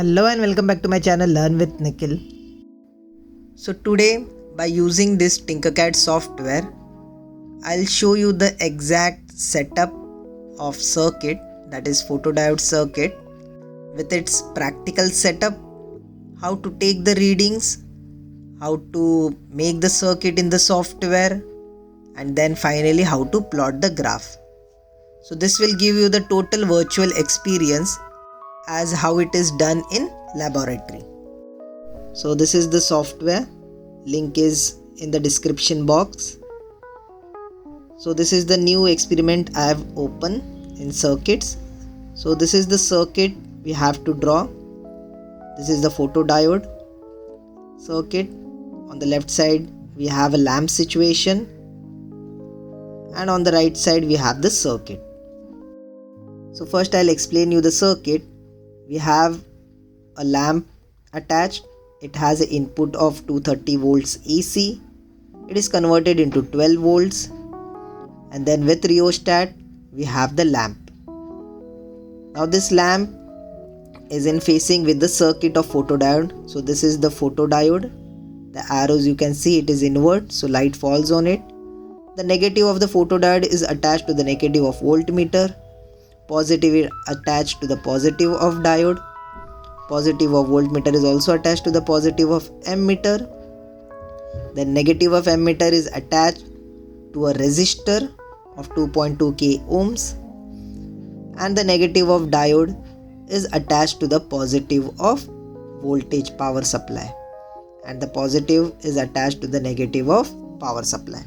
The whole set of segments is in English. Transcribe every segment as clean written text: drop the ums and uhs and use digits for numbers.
Hello and welcome back to my channel Learn with Nikhil. So today, by using this Tinkercad software, I'll show you the exact setup of circuit, that is photodiode circuit, with its practical setup, how to take the readings, how to make the circuit in the software, and then finally how to plot the graph. So this will give you the total virtual experience as how it is done in laboratory. So this is the software, link is in the description box. So this is the new experiment I have opened in circuits. So this is the circuit we have to draw. This is the photodiode circuit. On the left side we have a lamp situation, and on the right side we have the circuit. So first I'll explain you the circuit. We have a lamp attached. It has an input of 230 volts AC. It is converted into 12 volts, and then with rheostat we have the lamp. Now this lamp is in facing with the circuit of photodiode. So this is the photodiode. The arrows you can see, it is inward, so light falls on it. The negative of the photodiode is attached to the negative of voltmeter. Positive is attached to the positive of diode. Positive of voltmeter is also attached to the positive of ammeter. The negative of ammeter is attached to a resistor of 2.2k ohms, and the negative of diode is attached to the positive of voltage power supply, and the positive is attached to the negative of power supply.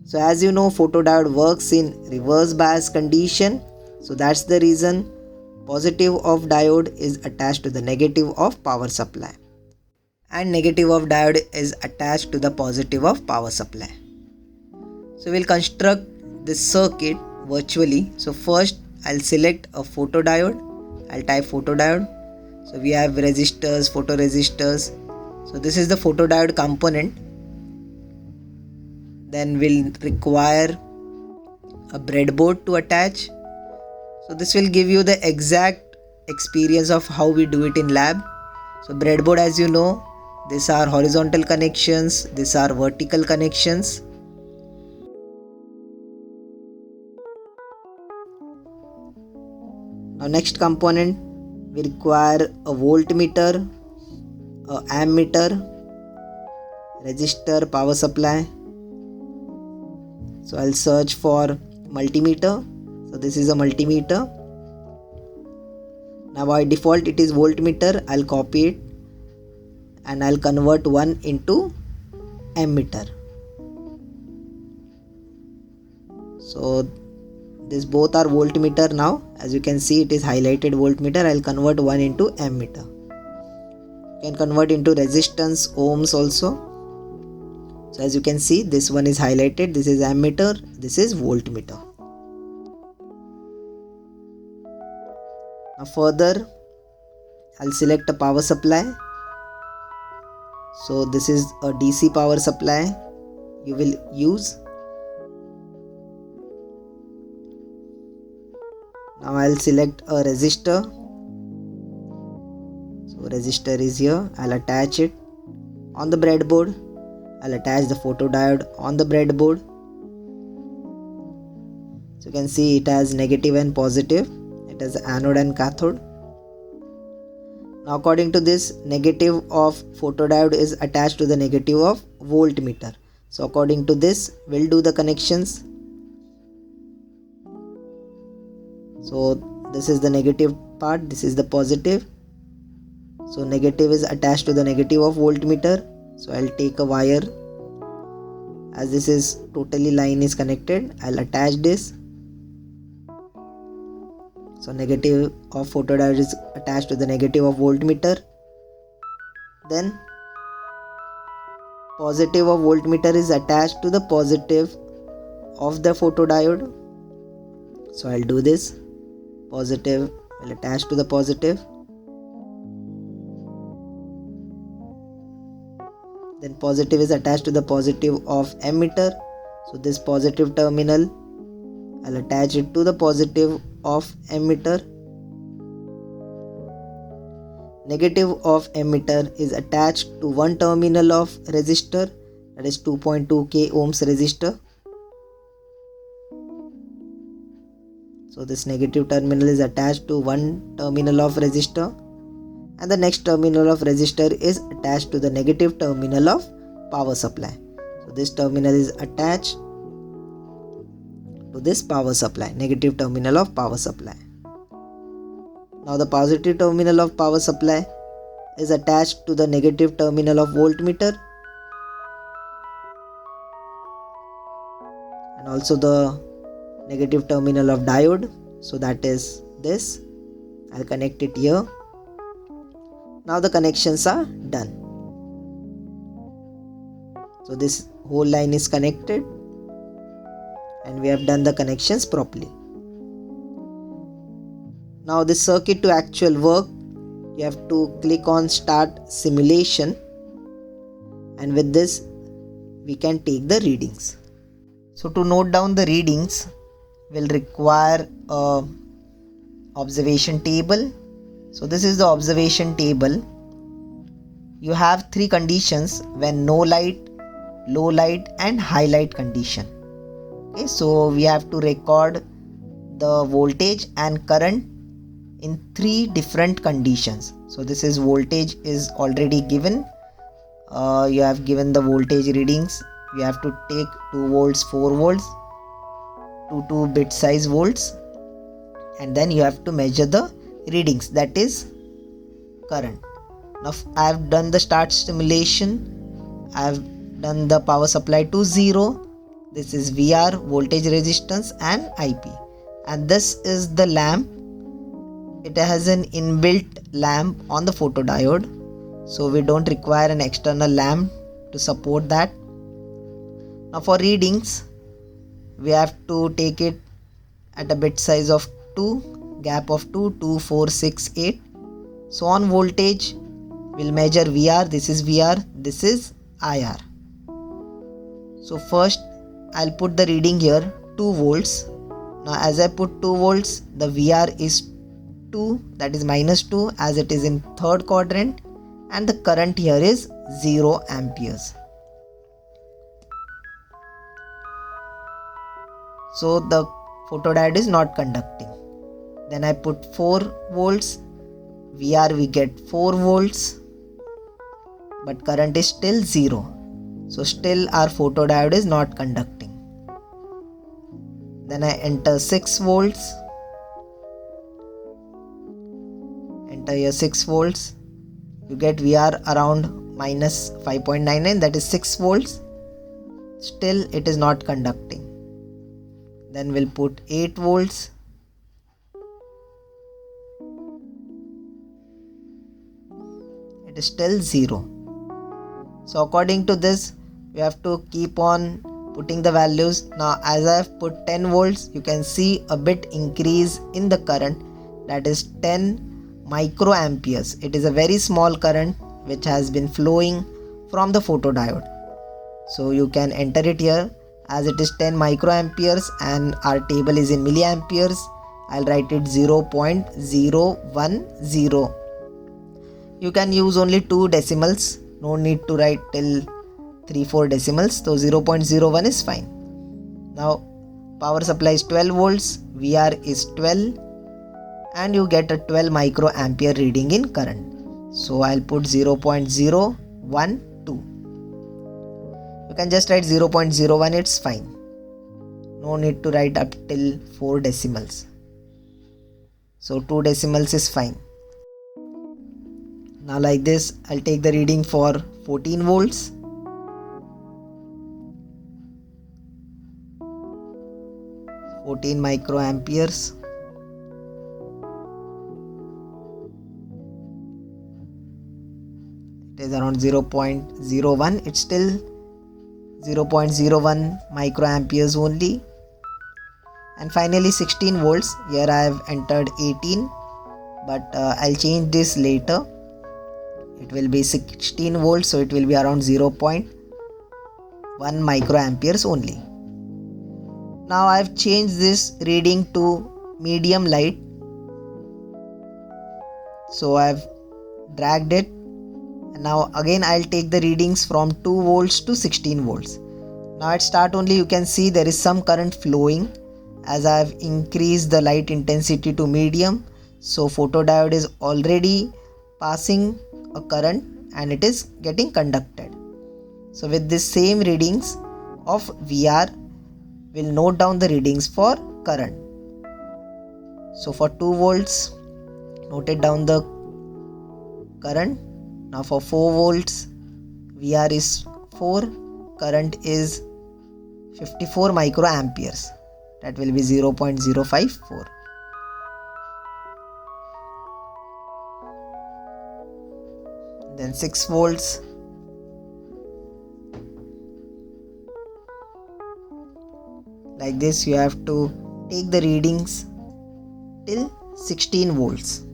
So as you know, photodiode works in reverse bias condition. So that's the reason positive of diode is attached to the negative of power supply, and negative of diode is attached to the positive of power supply. So we'll construct this circuit virtually. So first I'll select a photodiode. I'll type photodiode. So we have resistors, photoresistors. So this is the photodiode component. Then we'll require a breadboard to attach. So this will give you the exact experience of how we do it in lab. So breadboard, as you know, these are horizontal connections, these are vertical connections. Now next component, we require a voltmeter, a ammeter, resistor, power supply. So I'll search for multimeter. So this is a multimeter. Now by default it is voltmeter. I'll copy it and I'll convert 1 into ammeter. So this both are voltmeter now. As you can see, it is highlighted voltmeter. I'll convert 1 into ammeter. You can convert into resistance, ohms also. So as you can see, this one is highlighted. This is ammeter, this is voltmeter. Now further, I'll select a power supply. So this is a DC power supply you will use. Now I'll select a resistor. So resistor is here. I'll attach it on the breadboard. I'll attach the photodiode on the breadboard. So you can see it has negative and positive. It has anode and cathode. Now according to this, negative of photodiode is attached to the negative of voltmeter. So according to this, we'll do the connections. So this is the negative part, this is the positive. So negative is attached to the negative of voltmeter. So I'll take a wire. As this is totally line is connected, I'll attach this. So negative of photodiode is attached to the negative of voltmeter. Then positive of voltmeter is attached to the positive of the photodiode. So I'll do this. Positive will attach to the positive. Then positive is attached to the positive of ammeter. So this positive terminal, I'll attach it to the positive of ammeter. negative of emitter is attached to one terminal of resistor, that is 2.2k ohms resistor. So this negative terminal is attached to one terminal of resistor, and the next terminal of resistor is attached to the negative terminal of power supply. So this terminal is attached to this power supply, negative terminal of power supply. Now the positive terminal of power supply is attached to the negative terminal of voltmeter, and also the negative terminal of diode. So that is this. I'll connect it here. Now the connections are done. So this whole line is connected and we have done the connections properly. Now this circuit to actual work, you have to click on start simulation, and with this we can take the readings. So to note down the readings, we'll require a observation table. So this is the observation table. You have three conditions: when no light, low light and high light condition. Okay, so we have to record the voltage and current in three different conditions. So this is voltage is already given. You have given the voltage readings. You have to take 2 volts, 4 volts to 2 bit size volts, and then you have to measure the readings, that is current. Now I have done the start simulation. I have done the power supply to 0. This is VR, voltage resistance and IP, and this is the lamp. It has an inbuilt lamp on the photodiode, so we don't require an external lamp to support that. Now for readings, we have to take it at a bit size of 2, gap of 2, 4, 6, 8. So on voltage, we'll measure VR. This is VR, this is IR. So first I'll put the reading here, 2 volts. Now as I put 2 volts, the VR is 2, that is -2, as it is in third quadrant, and the current here is 0 amperes. So the photodiode is not conducting. Then I put 4 volts, VR we get 4 volts, but current is still 0. So still our photodiode is not conducting. Then I enter 6 volts, enter here 6 volts, you get VR around -5.99, that is 6 volts. Still it is not conducting. Then we'll put 8 volts. It is still 0. So according to this, we have to keep on putting the values. Now as I have put 10 volts, you can see a bit increase in the current, that is 10 microamperes. It is a very small current which has been flowing from the photodiode. So you can enter it here. As it is 10 microamperes and our table is in milliamperes, I'll write it 0.010. You can use only 2 decimals, no need to write till 3-4 decimals, so 0.01 is fine. Now power supply is 12 volts, VR is 12, and you get a 12 microampere reading in current. So I'll put 0.012. You can just write 0.01, it's fine. No need to write up till 4 decimals. So 2 decimals is fine. Now like this, I'll take the reading for 14 volts. Microamperes. It is around 0.01. It's still 0.01 microamperes only. And finally 16 volts. Here I have entered 18, but I'll change this later. It will be 16 volts, so it will be around 0.1 microamperes only. Now I have changed this reading to medium light. So I have dragged it, and now again I'll take the readings from 2 volts to 16 volts. Now at start only you can see there is some current flowing as I have increased the light intensity to medium. So photodiode is already passing a current and it is getting conducted. So with this same readings of VR, we'll note down the readings for current. So for 2 volts, noted down the current. Now for 4 volts, VR is 4, current is 54 microamperes. That will be 0.054. Then 6 volts. Like this you have to take the readings till 16 volts.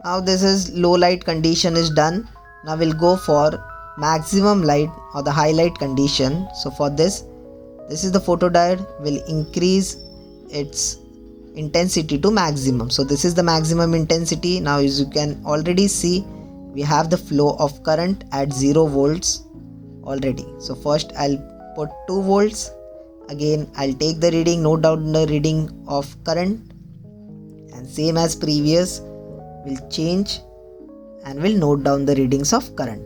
Now this is low light condition is done. Now we'll go for maximum light or the highlight condition. So for this is the photodiode will increase its intensity to maximum. So this is the maximum intensity. Now as you can already see, we have the flow of current at 0 volts already. So first I'll put 2 volts. Again I'll take the reading, note down the reading of current, and same as previous will change and will note down the readings of current.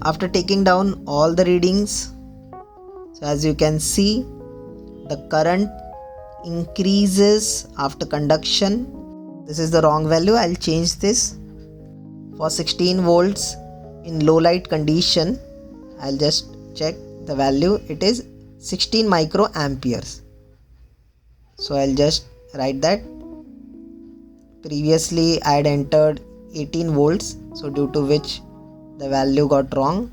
After taking down all the readings, so as you can see, the current increases after conduction. This is the wrong value. I'll change this. For 16 volts in low light condition, I'll just check the value. It is 16 microamperes. So I'll just write that. Previously I had entered 18 volts, so due to which the value got wrong.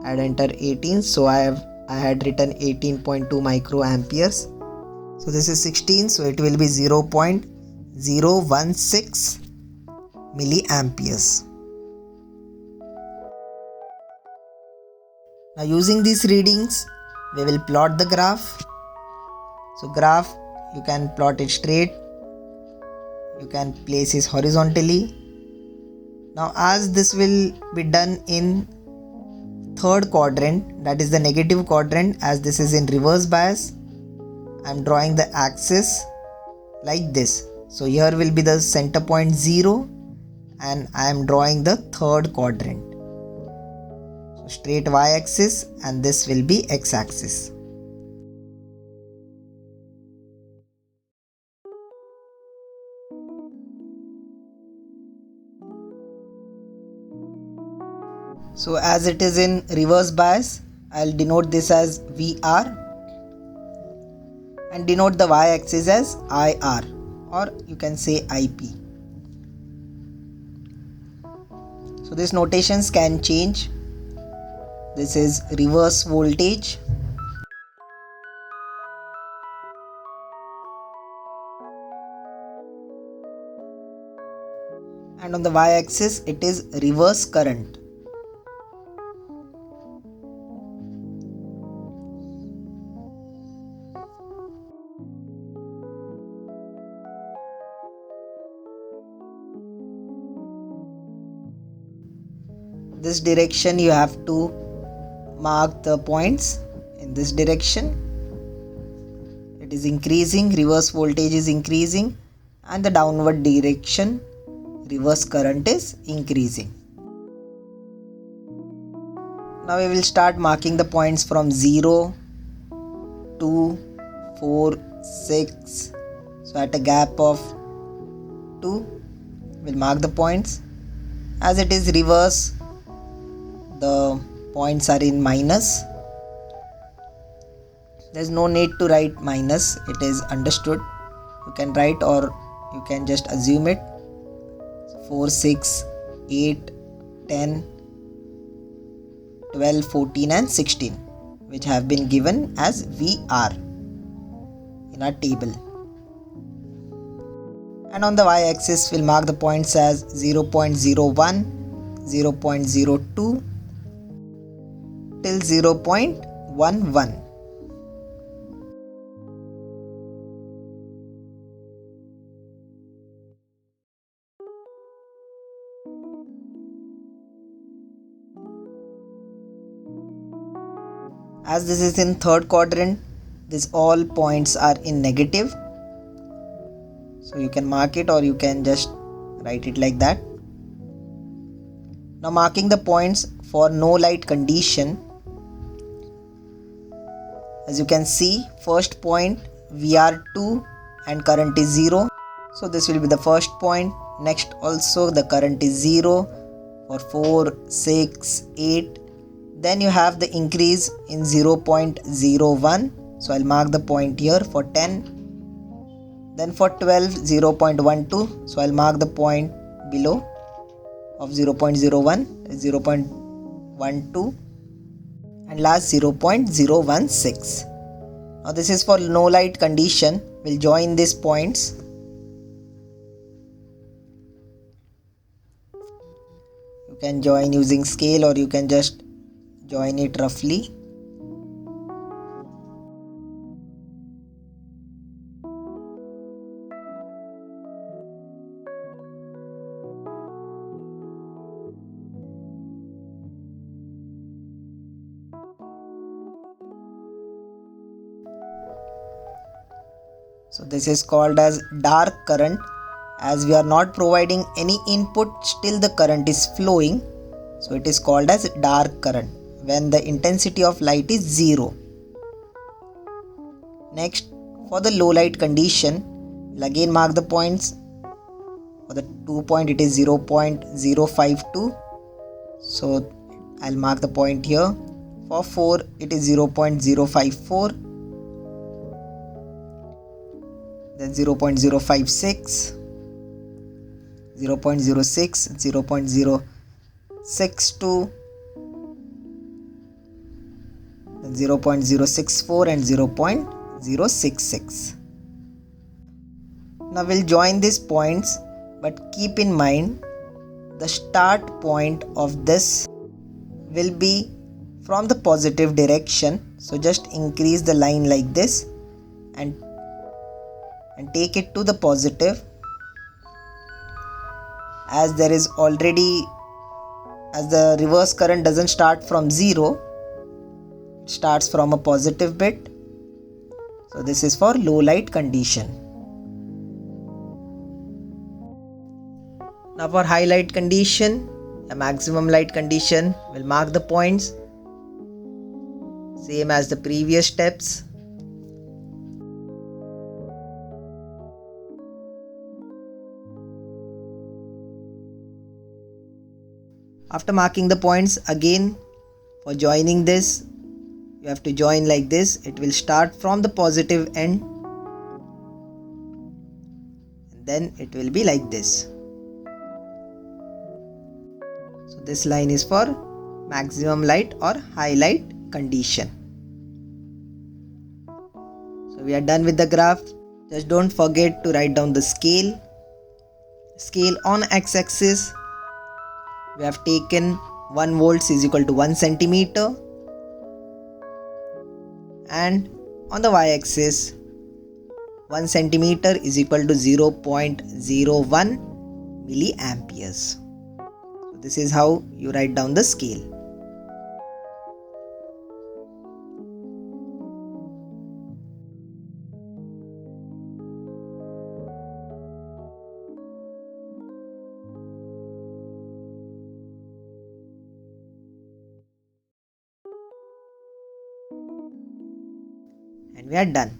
I had entered 18, so I had written 18.2 microamperes. So this is 16, so it will be 0.016 milliamperes. Now using these readings, we will plot the graph. So graph, you can plot it straight, you can place it horizontally. Now as this will be done in third quadrant, that is the negative quadrant, as this is in reverse bias, I am drawing the axis like this. So here will be the center point 0 and I am drawing the third quadrant. So straight y-axis and this will be x-axis. So as it is in reverse bias, I'll denote this as VR and denote the y-axis as IR, or you can say IP. So these notations can change. This is reverse voltage. And on the y-axis it is reverse current. this direction you have to mark the points in this direction. It is increasing, reverse voltage is increasing, and the downward direction reverse current is increasing. Now we will start marking the points from 0, 2, 4, 6. So at a gap of 2, we'll mark the points. As it is reverse, the points are in minus. There's no need to write minus, it is understood. You can write or you can just assume it. 4, 6, 8, 10, 12, 14 and 16, which have been given as VR in our table. And on the y-axis we'll mark the points as 0.01, 0.02 till 0.11. As this is in third quadrant, these all points are in negative. So you can mark it or you can just write it like that. Now marking the points for no light condition. As you can see, first point VR2 and current is 0. So this will be the first point. Next also the current is 0 for 4, 6, 8. Then you have the increase in 0.01. So I'll mark the point here for 10. Then for 12, 0.12. So I'll mark the point below of 0.01, 0.12. And last 0.016. Now this is for no light condition. We'll join these points. You can join using scale or you can just join it roughly. So this is called as dark current. As we are not providing any input, still the current is flowing. So it is called as dark current when the intensity of light is 0. Next, for the low light condition, we'll again mark the points. For the 2 point it is 0.052. So I'll mark the point here. For 4 it is 0.054. Then 0.056, 0.06, 0.062, then 0.064 and 0.066. Now we'll join these points, but keep in mind the start point of this will be from the positive direction. So just increase the line like this and take it to the positive. As there is already, as the reverse current doesn't start from 0, it starts from a positive bit. So this is for low light condition. Now for high light condition, a maximum light condition, we'll mark the points same as the previous steps. After marking the points, again for joining this, you have to join like this. It will start from the positive end and then it will be like this. So this line is for maximum light or high light condition. So we are done with the graph. Just don't forget to write down the scale. Scale on x-axis, we have taken 1 volts is equal to 1 centimeter, and on the y-axis 1 centimeter is equal to 0.01 milliamperes. So this is how you write down the scale. And we are done.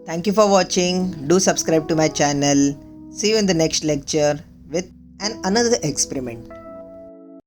Thank you for watching. Do subscribe to my channel. See you in the next lecture with another experiment.